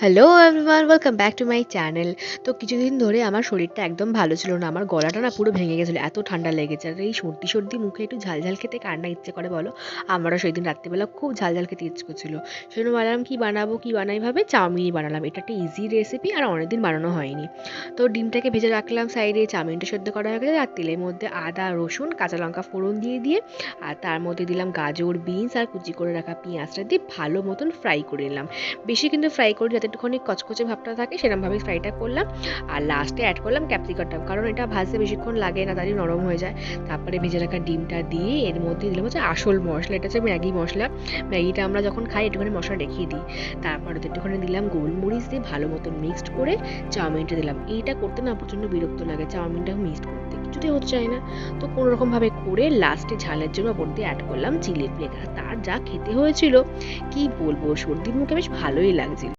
Hello everyone, welcome back to my channel. তো কিছুদিন ধরে আমার শরীরটা একদম ভালো ছিল না। আমার গলাটা না পুরো ভেঙে গেছিলো, এত ঠান্ডা লেগেছে। আর এই সর্দি সর্দি মুখে একটু ঝাল ঝাল খেতে কার না ইচ্ছে করে বলো? আমারও সেদিন রাত্রিবেলা খুব ঝাল ঝাল খেতে ইচ্ছে করছিল। সেজন্য ভাবলাম কি বানাবো কি বানাই ভাবে চাউমিনই বানালাম। এটা একটা ইজি রেসিপি আর অনেকদিন বানানো হয়নি। তো ডিমটাকে ভেজে রাখলাম সাইডে, চাউমিনটা সেদ্ধ করা হয়ে গেলে আর তেলের মধ্যে আদা রসুন কাঁচা লঙ্কা ফোড়ন দিয়ে আর তার মধ্যে দিলাম গাজর বিনস আর কুচি করে রাখা পেঁয়াজটা দিয়ে ভালো মতন ফ্রাই করে নিলাম। বেশি কিন্তু ফ্রাই করি যাতে একটুখানি কচকচে ভাবটা থাকে, সেরকমভাবে ফ্রাইটা করলাম। আর লাস্টে অ্যাড করলাম ক্যাপসিকামটা, কারণ এটা ভাজতে বেশিক্ষণ লাগে না, তারই নরম হয়ে যায়। তারপরে ভেজে রাখা ডিমটা দিয়ে এর মধ্যে দিলাম হচ্ছে আসল মশলা, এটা হচ্ছে ম্যাগি মশলা। ম্যাগিটা আমরা যখন খাই একটুখানি মশলা রেখে দিই। তারপরে একটুখানি দিলাম গোলমরিচ দিয়ে ভালো মতন মিক্সড করে চাউমিনটা দিলাম। এইটা করতে না প্রচণ্ড বিরক্ত লাগে, চাউমিনটা মিক্সড করতে কিছুতেই হচ্ছে যায় না। তো কোনো রকমভাবে করে লাস্টে ঝালের জন্য ওপর দিয়ে অ্যাড করলাম চিলি ফ্লেক্স। আর তার যা খেতে হয়েছিল কি বলবো, সর্দির মুখে বেশ ভালোই লাগছিল।